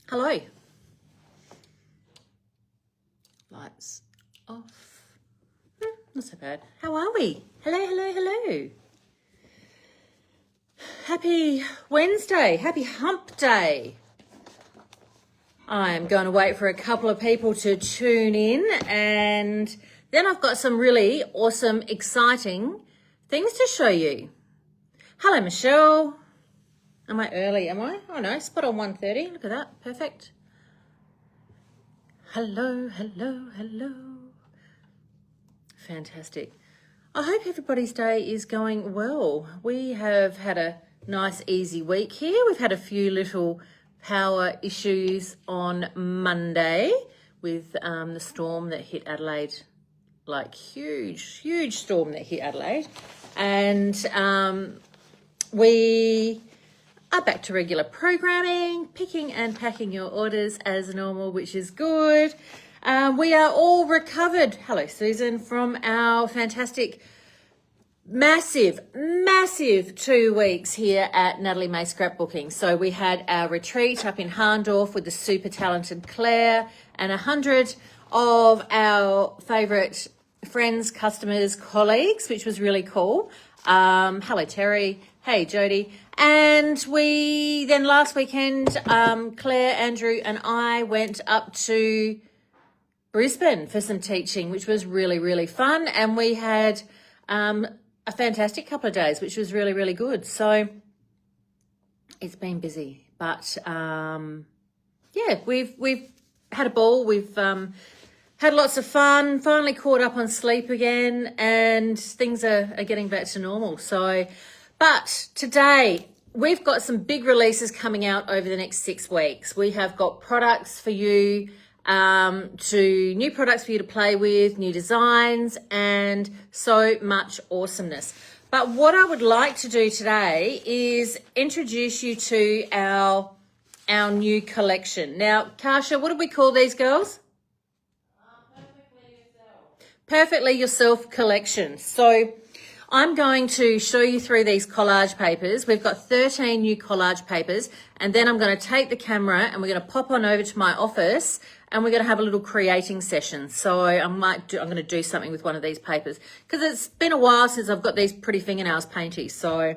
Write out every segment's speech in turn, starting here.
Hello. Lights off. Not so bad. How are we? Hello. Happy Wednesday. Happy hump day. I'm going to wait for a couple of people to tune in, and then I've got some really awesome, exciting things to show you. Hello, Michelle. Am I early? Am I? Oh no, spot on 1:30. Look at that. Perfect. Hello. Fantastic. I hope everybody's day is going well. We have had a nice, easy week here. We've had a few little power issues on Monday with the storm that hit Adelaide, like huge storm that hit Adelaide. And we are back to regular programming, picking and packing your orders as normal, which is good. We are all recovered, hello Susan, from our fantastic, massive 2 weeks here at Natalie May Scrapbooking. So we had our retreat up in Harndorf with the super talented Claire and 100 of our favourite friends, customers, colleagues, which was really cool. Hello Terry, hey Jody. And we then last weekend, Claire, Andrew and I went up to Brisbane for some teaching, which was really fun. And we had a fantastic couple of days, which was really good. So it's been busy, but yeah, we've had a ball. We've had lots of fun, finally caught up on sleep again, and things are getting back to normal. So, but today we've got some big releases coming out over the next 6 weeks. We have got products for you, new products for you to play with, new designs, and so much awesomeness. But what I would like to do today is introduce you to our new collection. Now, Kasia, what do we call these girls? Perfectly Yourself collection. So I'm going to show you through these collage papers. We've got 13 new collage papers, and then I'm going to take the camera and we're going to pop on over to my office and we're going to have a little creating session. So I'm going to do something with one of these papers because it's been a while since I've got these pretty fingernails painty. So,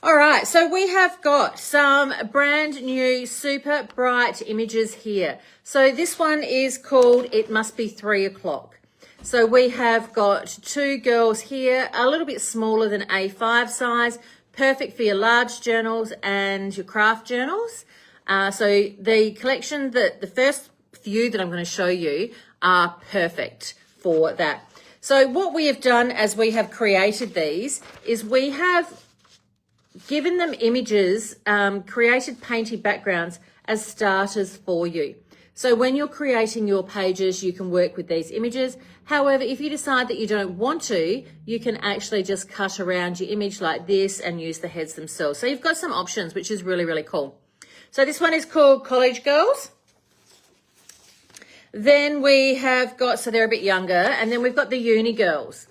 all right. So we have got some brand new super bright images here. So this one is called It Must Be 3 o'clock. So we have got 2 girls here, a little bit smaller than A5 size, perfect for your large journals and your craft journals. So the collection, the first few that I'm going to show you are perfect for that. So what we have done as we have created these is we have given them images, created painty backgrounds as starters for you. So when you're creating your pages, you can work with these images. However, if you decide that you don't want to, you can actually just cut around your image like this and use the heads themselves. So you've got some options, which is really cool. So this one is called College Girls. Then we have got, so they're a bit younger, and then we've got the Uni Girls.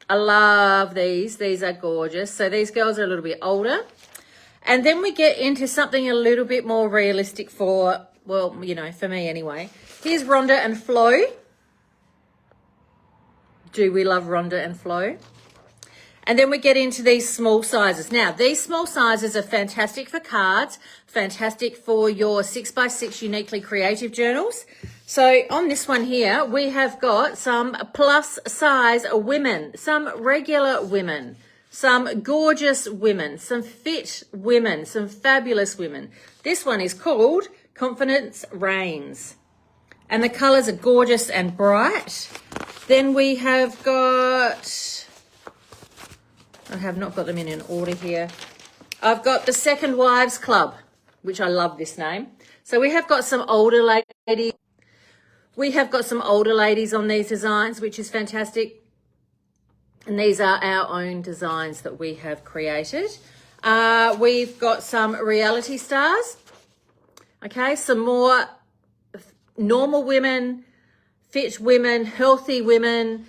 I love these. These are gorgeous. So these girls are a little bit older. And then we get into something a little bit more realistic for, well, you know, for me anyway. Here's Rhonda and Flo. Do we love Rhonda and Flo? And then we get into these small sizes. Now, these small sizes are fantastic for cards, fantastic for your 6x6 uniquely creative journals. So on this one here, we have got some plus size women, some regular women, some gorgeous women, some fit women, some fabulous women. This one is called Confidence Reigns. And the colours are gorgeous and bright. Then we have got, I have not got them in an order here. I've got the Second Wives Club, which I love this name. So we have got some older ladies. We have got some older ladies on these designs, which is fantastic. And these are our own designs that we have created. We've got some reality stars. Okay, some more normal women, fit women, healthy women,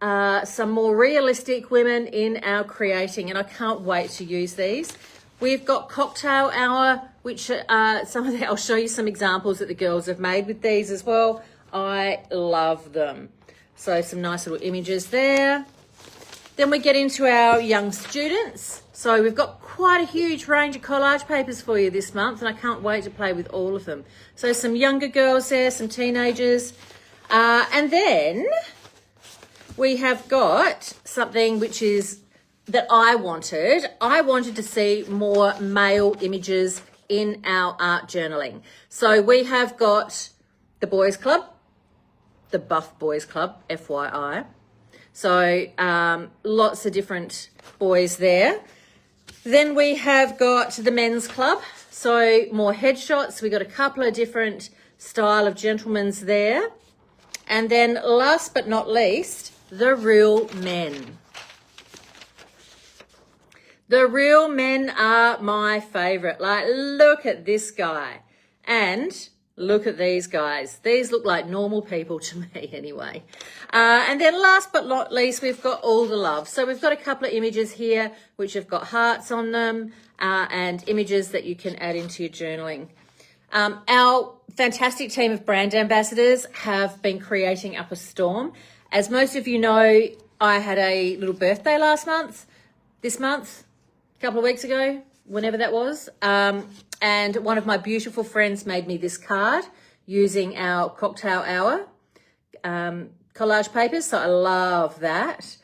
some more realistic women in our creating. And I can't wait to use these. We've got cocktail hour, which I'll show you some examples that the girls have made with these as well. I love them. So some nice little images there. Then we get into our young students. So we've got quite a huge range of collage papers for you this month, and I can't wait to play with all of them. So some younger girls there, some teenagers. And then we have got something which is that I wanted. I wanted to see more male images in our art journaling. So we have got the boys club, the Buff Boys Club, FYI. So lots of different boys there. Then we have got the men's club. So more headshots. We got a couple of different style of gentlemen's there. And then last but not least, the real men. The real men are my favorite. Like, look at this guy. And look at these guys. These look like normal people to me anyway. And then last but not least, we've got all the love. So we've got a couple of images here which have got hearts on them and images that you can add into your journaling. Our fantastic team of brand ambassadors have been creating up a storm. As most of you know, I had a little birthday this month, a couple of weeks ago, whenever that was. And one of my beautiful friends made me this card using our cocktail hour collage papers. So I love that.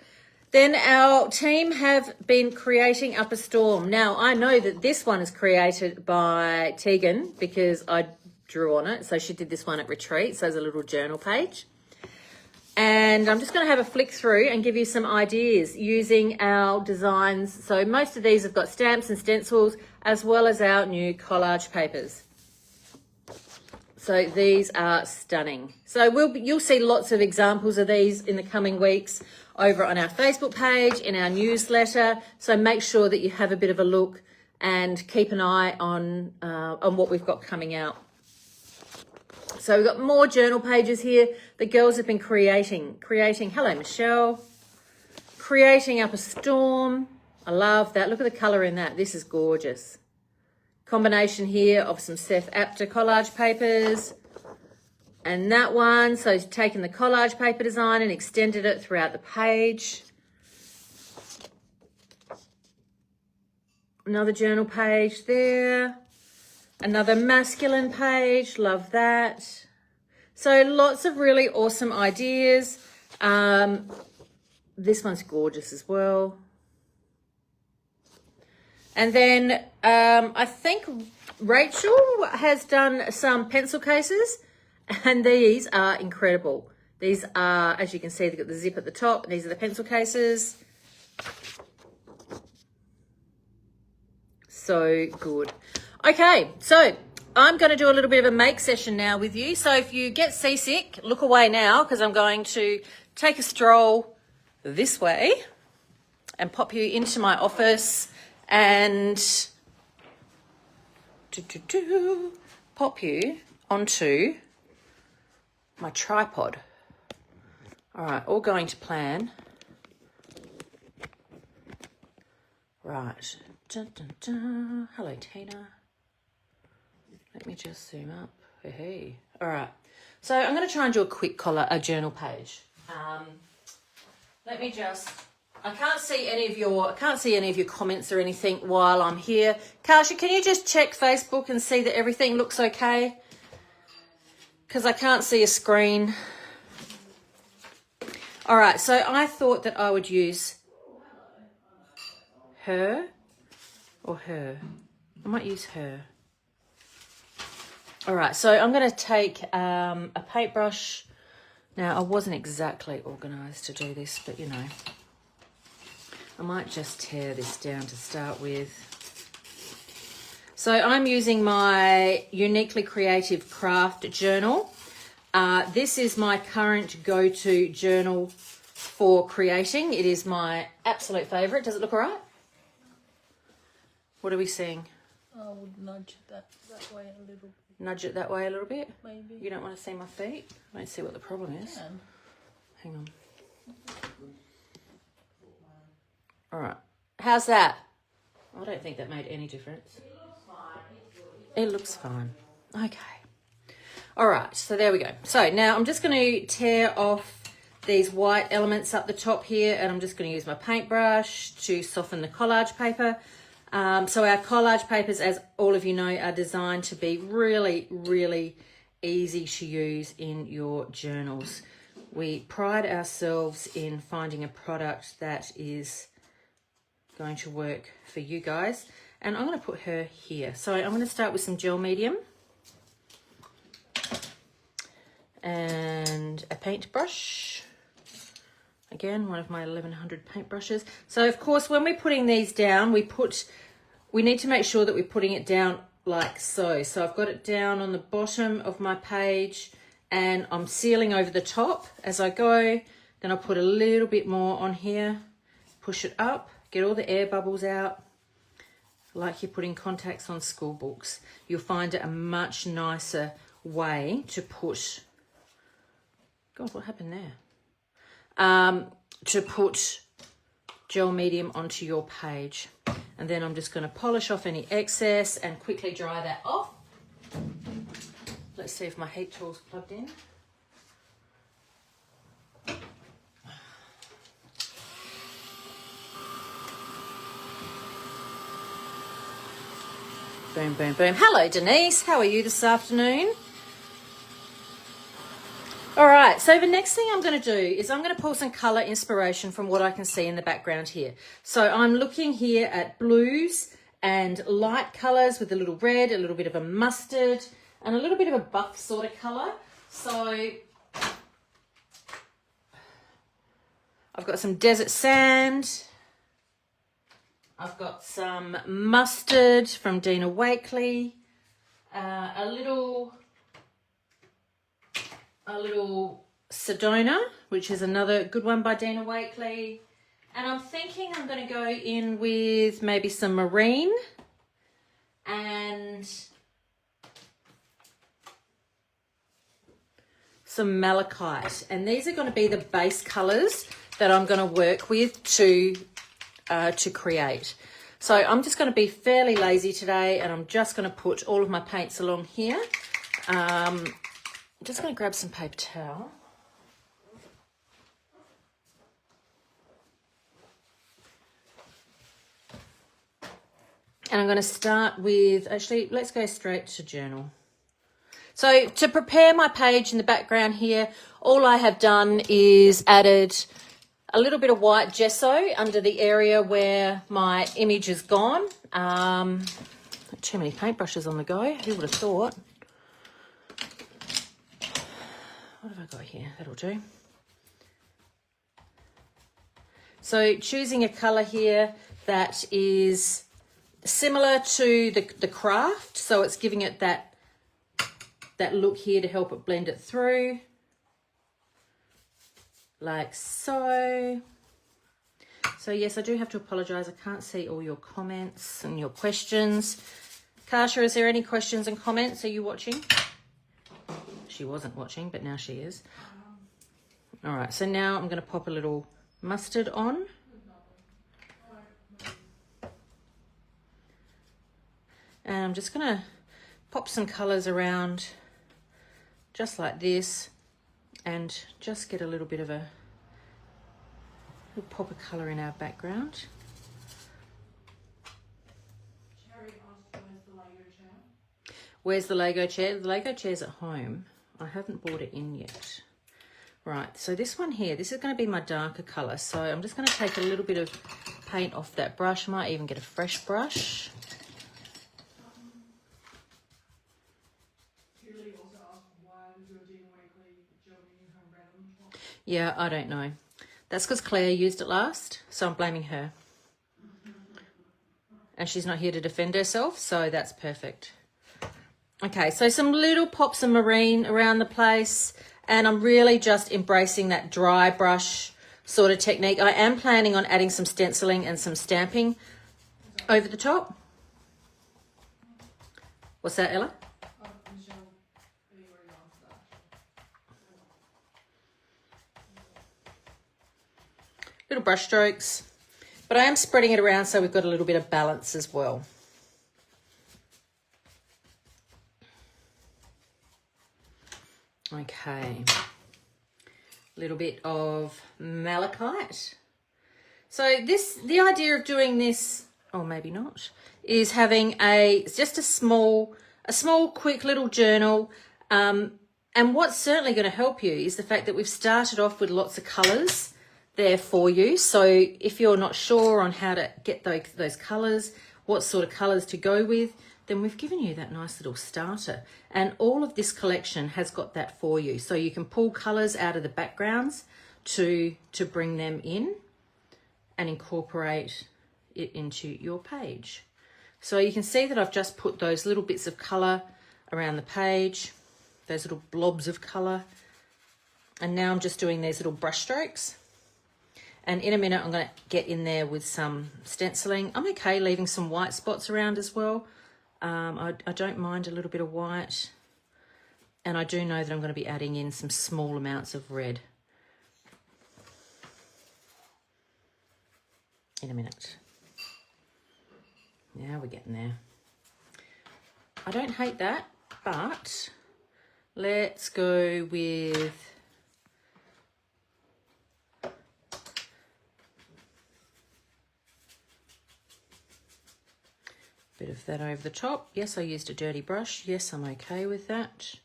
Then our team have been creating up a storm. Now, I know that this one is created by Tegan because I drew on it. So she did this one at retreat. So there's a little journal page. And I'm just going to have a flick through and give you some ideas using our designs. So most of these have got stamps and stencils as well as our new collage papers. So these are stunning. So you'll see lots of examples of these in the coming weeks over on our Facebook page, in our newsletter. So make sure that you have a bit of a look and keep an eye on what we've got coming out. So we've got more journal pages here. The girls have been creating, hello Michelle, creating up a storm. I love that. Look at the colour in that. This is gorgeous. Combination here of some Seth Apter collage papers and that one. So he's taken the collage paper design and extended it throughout the page. Another journal page there. Another masculine page, love that. So lots of really awesome ideas. This one's gorgeous as well. And then I think Rachel has done some pencil cases and these are incredible. These are, as you can see, they've got the zip at the top. These are the pencil cases. So good. Okay, so I'm going to do a little bit of a make session now with you. So if you get seasick, look away now because I'm going to take a stroll this way and pop you into my office and pop you onto my tripod. All right, all going to plan. Right. Dun, dun, dun. Hello, Tina. Let me just zoom up. Hey. All right. So I'm going to try and do a quick a journal page. Let me just. I can't see any of your comments or anything while I'm here. Karsha, can you just check Facebook and see that everything looks okay? Because I can't see a screen. All right. So I thought that I would use her or her. I might use her. All right, so I'm going to take a paintbrush. Now, I wasn't exactly organised to do this, but, you know, I might just tear this down to start with. So I'm using my Uniquely Creative Craft journal. This is my current go-to journal for creating. It is my absolute favourite. Does it look all right? What are we seeing? I would nudge that way a little bit. Nudge it that way a little bit? Maybe. You don't want to see my feet? I don't see what the problem is. Hang on. All right. How's that? I don't think that made any difference. It looks fine. Okay. All right, so there we go. So now I'm just going to tear off these white elements up the top here, and I'm just going to use my paintbrush to soften the collage paper. So our collage papers, as all of you know, are designed to be really, really easy to use in your journals. We pride ourselves in finding a product that is going to work for you guys. And I'm going to put her here. So I'm going to start with some gel medium and a paintbrush. Again, one of my 1100 paintbrushes. So of course, when we're putting these down, we need to make sure that we're putting it down like so. So I've got it down on the bottom of my page and I'm sealing over the top as I go. Then I'll put a little bit more on here, push it up, get all the air bubbles out, like you're putting contacts on school books. You'll find it a much nicer way to put, God, what happened there? To put gel medium onto your page. And then I'm just going to polish off any excess and quickly dry that off. Let's see if my heat tool's plugged in. Boom, boom, boom. Hello, Denise. How are you this afternoon? All right, so the next thing I'm going to do is I'm going to pull some colour inspiration from what I can see in the background here. So I'm looking here at blues and light colours with a little red, a little bit of a mustard, and a little bit of a buff sort of colour. So I've got some desert sand. I've got some mustard from Dina Wakley, a little Sedona, which is another good one by Dina Wakley. And I'm thinking I'm going to go in with maybe some marine and some malachite. And these are going to be the base colours that I'm going to work with to create. So I'm just going to be fairly lazy today and I'm just going to put all of my paints along here. I'm just going to grab some paper towel. And I'm going to start with, actually, let's go straight to journal. So to prepare my page in the background here, all I have done is added a little bit of white gesso under the area where my image is gone. Too many paintbrushes on the go, who would have thought? What have I got here? That'll do. So choosing a colour here that is similar to the craft, so it's giving it that look here to help it blend it through, like so. So yes, I do have to apologise, I can't see all your comments and your questions. Kasha, is there any questions and comments? Are you watching? She wasn't watching, but now she is. All right, so now I'm going to pop a little mustard on. And I'm just going to pop some colours around just like this and just get a little bit of a little pop of colour in our background. Cherry asked, where's the Lego chair? Where's the Lego chair? The Lego chair's at home. I haven't brought it in yet. Right, so this one here, this is going to be my darker colour. So I'm just going to take a little bit of paint off that brush. I might even get a fresh brush. Yeah, I don't know. That's because Claire used it last, so I'm blaming her. And she's not here to defend herself, so that's perfect. Okay, so some little pops of marine around the place, and I'm really just embracing that dry brush sort of technique. I am planning on adding some stenciling and some stamping over the top. What's that, Ella? Little brush strokes. But I am spreading it around so we've got a little bit of balance as well. Okay, a little bit of malachite. So the idea of doing this, or maybe not, is having just a small, quick little journal. And what's certainly going to help you is the fact that we've started off with lots of colours there for you. So if you're not sure on how to get those colours, what sort of colours to go with, then we've given you that nice little starter. And all of this collection has got that for you. So you can pull colours out of the backgrounds to bring them in and incorporate it into your page. So you can see that I've just put those little bits of colour around the page, those little blobs of colour. And now I'm just doing these little brush strokes. And in a minute, I'm going to get in there with some stenciling. I'm okay leaving some white spots around as well. I don't mind a little bit of white. And I do know that I'm going to be adding in some small amounts of red in a minute. Yeah, we're getting there. I don't hate that, but let's go with bit of that over the top. Yes, I used a dirty brush. Yes, I'm okay with that.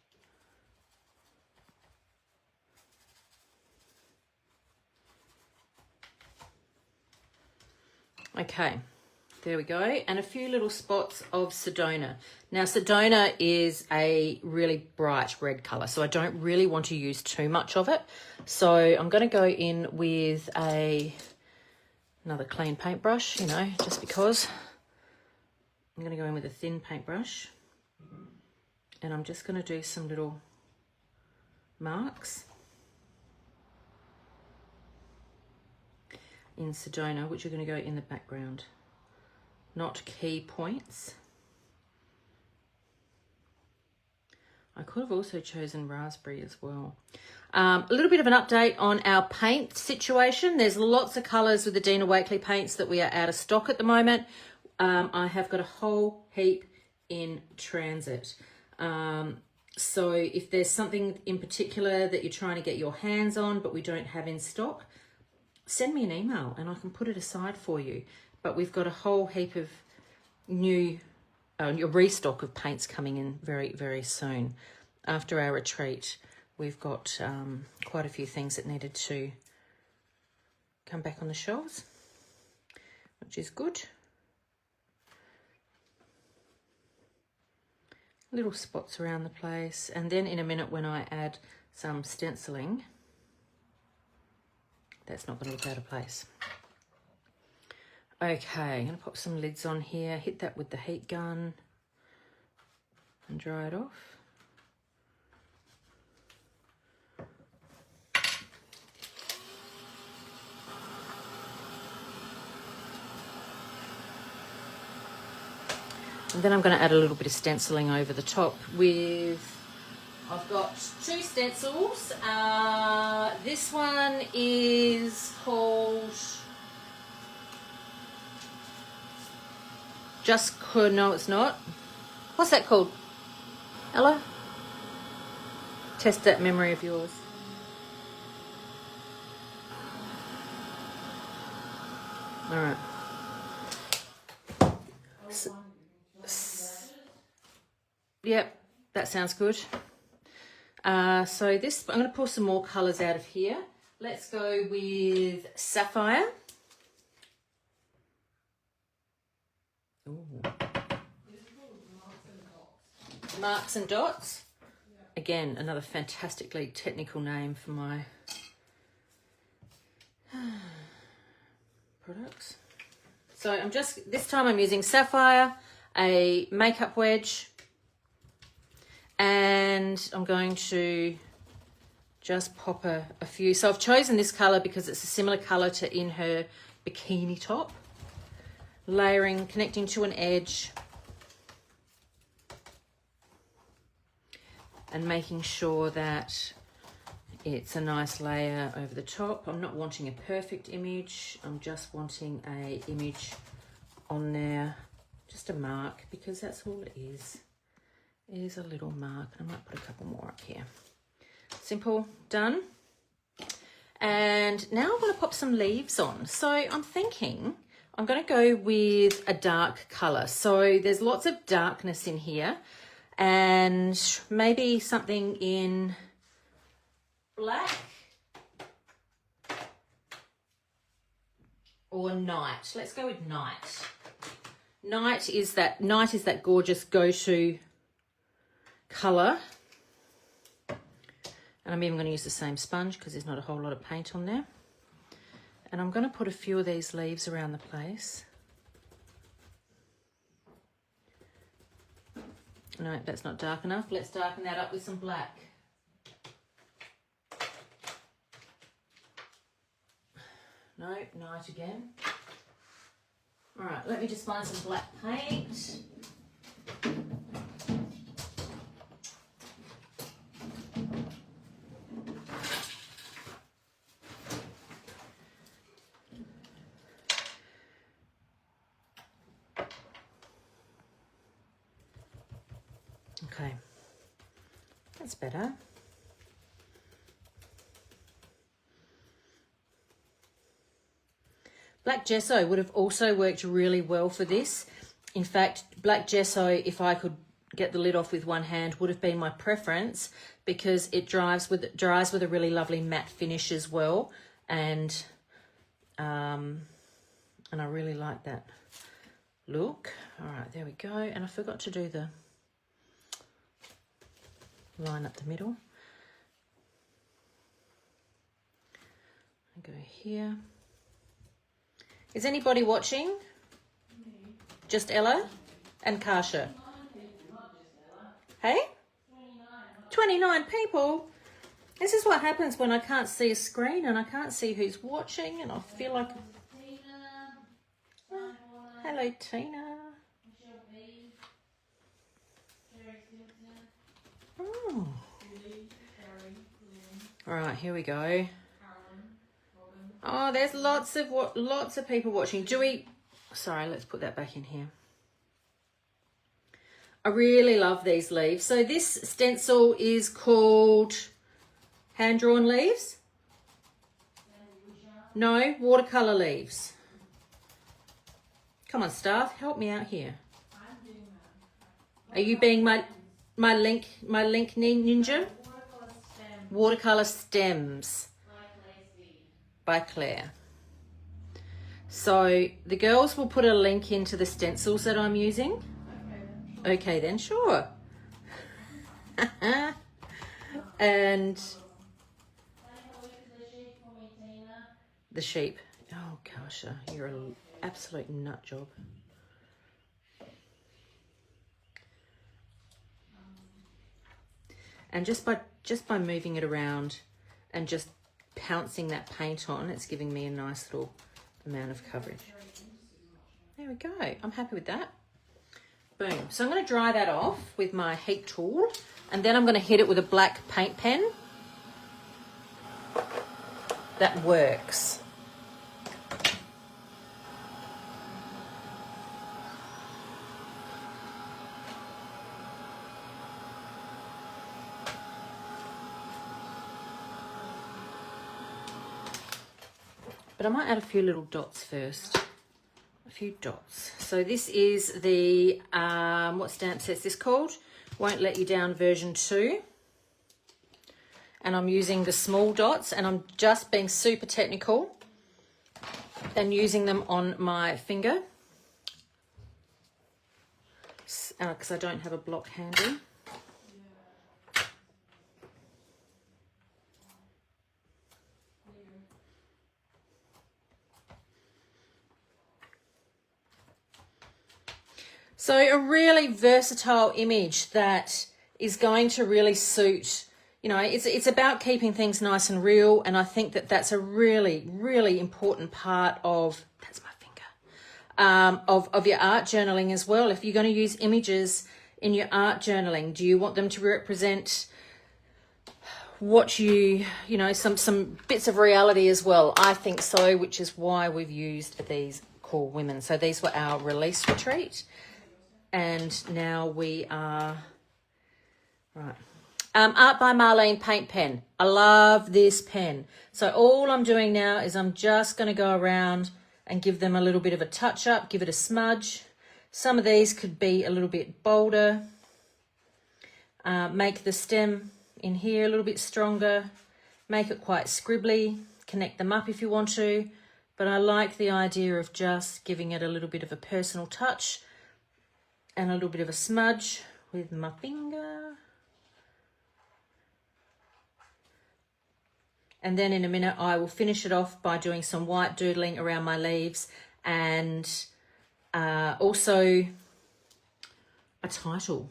Okay, there we go. And a few little spots of Sedona. Now, Sedona is a really bright red colour, so I don't really want to use too much of it. So I'm going to go in with another clean paintbrush, you know, just because. I'm going to go in with a thin paintbrush and I'm just going to do some little marks in Sedona, which are going to go in the background, not key points. I could have also chosen raspberry as well. A little bit of an update on our paint situation. There's lots of colours with the Dina Wakley paints that we are out of stock at the moment. I have got a whole heap in transit. So if there's something in particular that you're trying to get your hands on but we don't have in stock, send me an email and I can put it aside for you. But we've got a whole heap of new restock of paints coming in very, very soon. After our retreat, we've got quite a few things that needed to come back on the shelves, which is good. Little spots around the place, and then in a minute when I add some stenciling, that's not going to look out of place. Okay, I'm going to pop some lids on here, hit that with the heat gun and dry it off. And then I'm going to add a little bit of stenciling over the top with, I've got two stencils. This one is called no it's not. What's that called? Ella? Test that memory of yours. All right. Yep, that sounds good. So this, I'm going to pull some more colours out of here. Let's go with Sapphire. Ooh. Marks and Dots. Again, another fantastically technical name for my products. So this time I'm using Sapphire, a makeup wedge, and I'm going to just pop a few. So I've chosen this colour because it's a similar colour to in her bikini top. Layering, connecting to an edge, and making sure that it's a nice layer over the top. I'm not wanting a perfect image. I'm just wanting a image on there, just a mark, because that's all it is. It is a little mark. I might put a couple more up here. Simple, done. And now I'm going to pop some leaves on. So I'm thinking I'm going to go with a dark colour. So there's lots of darkness in here, and maybe something in black or night. Let's go with night. Night is that gorgeous go-to colour. And I'm even going to use the same sponge because there's not a whole lot of paint on there. And I'm going to put a few of these leaves around the place. No, that's not dark enough. Let's darken that up with some black. No, night again. All right, let me just find some black paint. Okay, that's better. Black gesso would have also worked really well for this. In fact, black gesso, if I could get the lid off with one hand, would have been my preference, because it dries with a really lovely matte finish as well, and I really like that look. All right, there we go. And I forgot to do the line up the middle. I go here. Is anybody watching? Me. Just Ella and Kasha. Hey? 29 people. This is what happens when I can't see a screen and I can't see who's watching, and I feel like... Hello, Tina. Oh. All right, here we go. Oh, there's lots of people watching. Do we... Sorry, let's put that back in here. I really love these leaves. So this stencil is called hand-drawn leaves? No, watercolour leaves. Come on, staff, help me out here. Are you being my link ninja? Watercolour stems by Claire. So the girls will put a link into the stencils that I'm using. Okay then, sure. And the sheep. Oh gosh, you're an absolute nut job. And just by moving it around and just pouncing that paint on, it's giving me a nice little amount of coverage. There we go. I'm happy with that. Boom. So I'm going to dry that off with my heat tool, and then I'm going to hit it with a black paint pen. That works. But I might add a few little dots first. A few dots. So this is the, what stamp set's this called? Won't Let You Down version 2. And I'm using the small dots, and I'm just being super technical and using them on my finger. Because I don't have a block handy. So a really versatile image that is going to really suit, you know, it's about keeping things nice and real. And I think that that's a really, really important part of, that's my finger, of your art journaling as well. If you're going to use images in your art journaling, do you want them to represent what you know, some bits of reality as well. I think so, which is why we've used these Cool Women. So these were our release retreat, and now we are right. Art by Marlene paint pen. I love this pen. So all I'm doing now is I'm just going to go around and give them a little bit of a touch up, give it a smudge. Some of these could be a little bit bolder. Make the stem in here a little bit stronger. Make it quite scribbly. Connect them up if you want to. But I like the idea of just giving it a little bit of a personal touch and a little bit of a smudge with my finger. And then in a minute, I will finish it off by doing some white doodling around my leaves and also a title.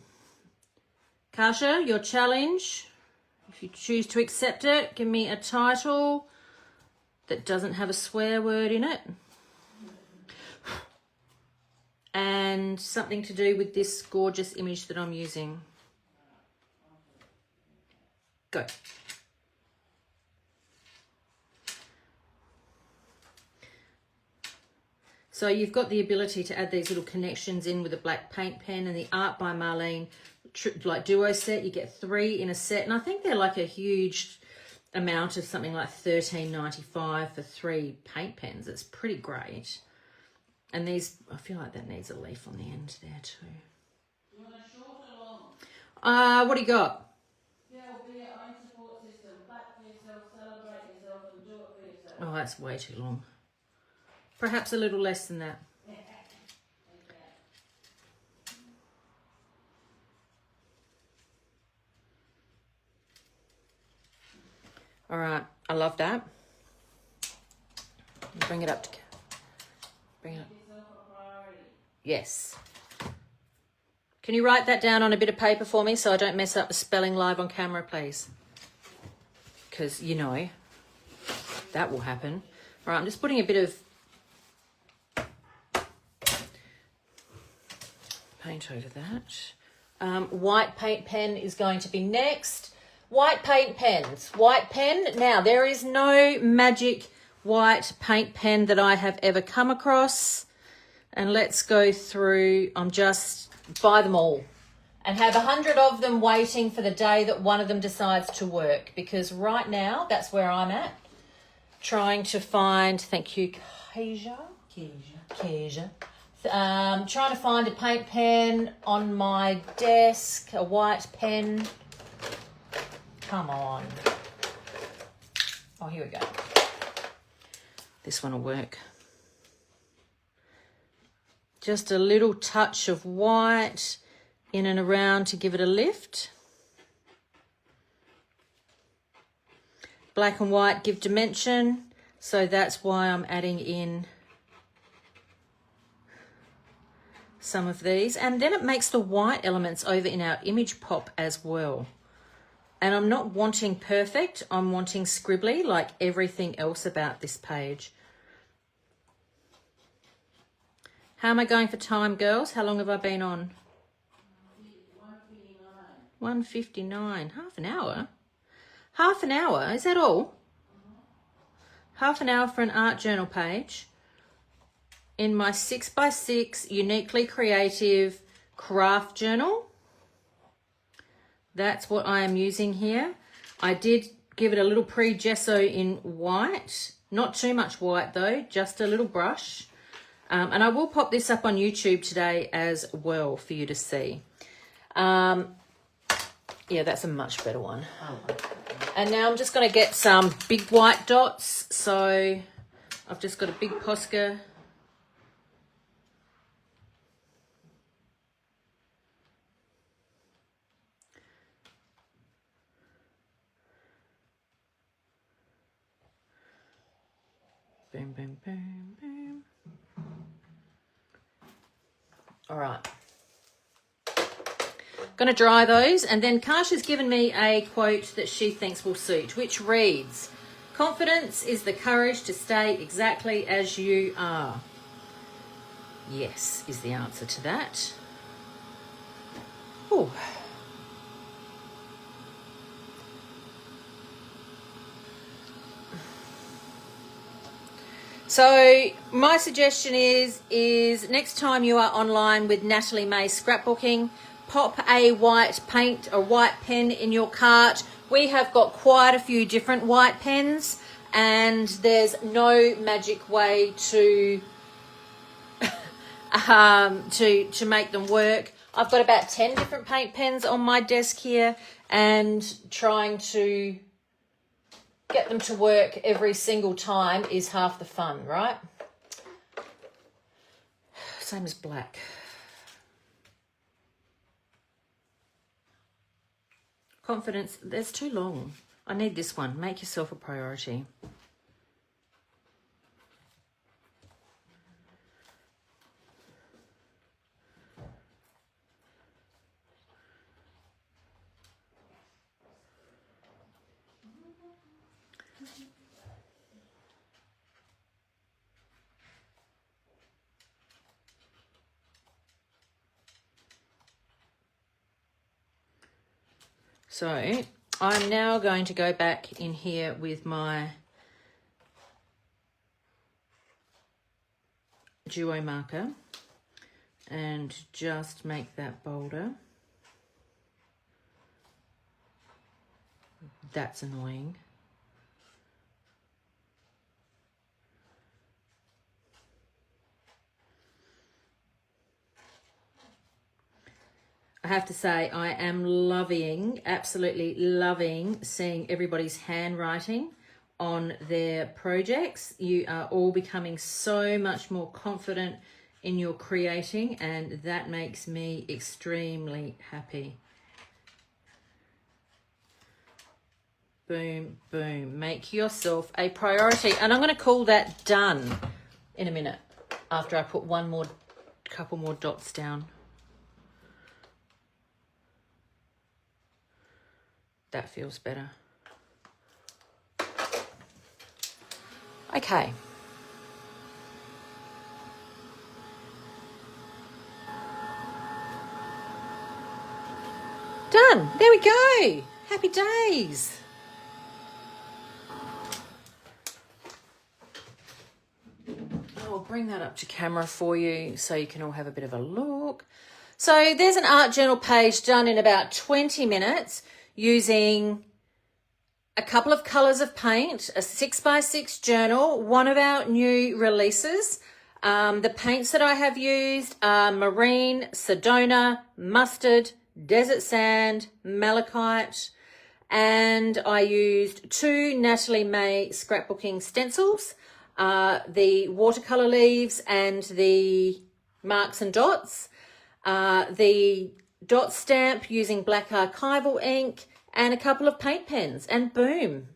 Kasha, your challenge, if you choose to accept it, give me a title that doesn't have a swear word in it. And something to do with this gorgeous image that I'm using. Go. So you've got the ability to add these little connections in with a black paint pen, and the Art by Marlene like duo set, you get 3 in a set, and I think they're like a huge amount of something like $13.95 for 3 paint pens. It's pretty great. And these, I feel like that needs a leaf on the end there too. You want a short or long? What do you got? Yeah, will be your own support system. Clap for yourself, celebrate yourself, and do it for yourself. Oh, that's way too long. Perhaps a little less than that. All right, I love that. Bring it up to, bring it up. Yes. Can you write that down on a bit of paper for me so I don't mess up the spelling live on camera, please? Because, you know, that will happen. All right, I'm just putting a bit of paint over that. White paint pen is going to be next. White paint pens. White pen. Now, there is no magic white paint pen that I have ever come across. And let's go through. I'm just buy them all and have 100 of them waiting for the day that one of them decides to work. Because right now, that's where I'm at. Trying to find, thank you, Keisha. Trying to find a paint pen on my desk, a white pen. Come on. Oh, here we go. This one will work. Just a little touch of white in and around to give it a lift. Black and white give dimension, so that's why I'm adding in some of these. And then it makes the white elements over in our image pop as well. And I'm not wanting perfect, I'm wanting scribbly like everything else about this page. How am I going for time, girls? How long have I been on? 1:59. Half an hour? Half an hour? Is that all? Half an hour for an art journal page in my 6x6 uniquely creative craft journal. That's what I am using here. I did give it a little pre-gesso in white. Not too much white though, just a little brush. And I will pop this up on YouTube today as well for you to see. Yeah, that's a much better one. And now I'm just going to get some big white dots. So I've just got a big Posca. Boom, boom, boom, boom. All right. Going to dry those, and then Kasha's given me a quote that she thinks will suit, which reads, "Confidence is the courage to stay exactly as you are." Yes, is the answer to that. Ooh. So my suggestion is next time you are online with Natalie May scrapbooking, pop a white paint or white pen in your cart. We have got quite a few different white pens, and there's no magic way to to make them work. I've got about 10 different paint pens on my desk here, and trying to get them to work every single time is half the fun, right? Same as black. Confidence, that's too long. I need this one. Make yourself a priority. So I'm now going to go back in here with my duo marker and just make that bolder. That's annoying. I have to say, I am loving, absolutely loving seeing everybody's handwriting on their projects. You are all becoming so much more confident in your creating, and that makes me extremely happy. Boom, boom. Make yourself a priority. And I'm going to call that done in a minute after I put couple more dots down. That feels better. Okay. Done. There we go. Happy days. I'll bring that up to camera for you so you can all have a bit of a look. So there's an art journal page done in about 20 minutes using a couple of colours of paint, a 6x6 journal, one of our new releases. The paints that I have used are marine, Sedona, mustard, desert sand, malachite, and I used 2 Natalie May scrapbooking stencils, the watercolour leaves and the marks and dots, the dot stamp using black archival ink, and a couple of paint pens, and boom.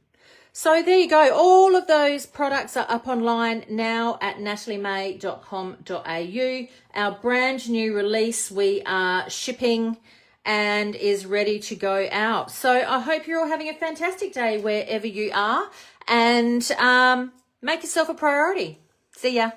So there you go. All of those products are up online now at nataliemay.com.au. Our brand new release we are shipping and is ready to go out. So I hope you're all having a fantastic day wherever you are, and make yourself a priority. See ya.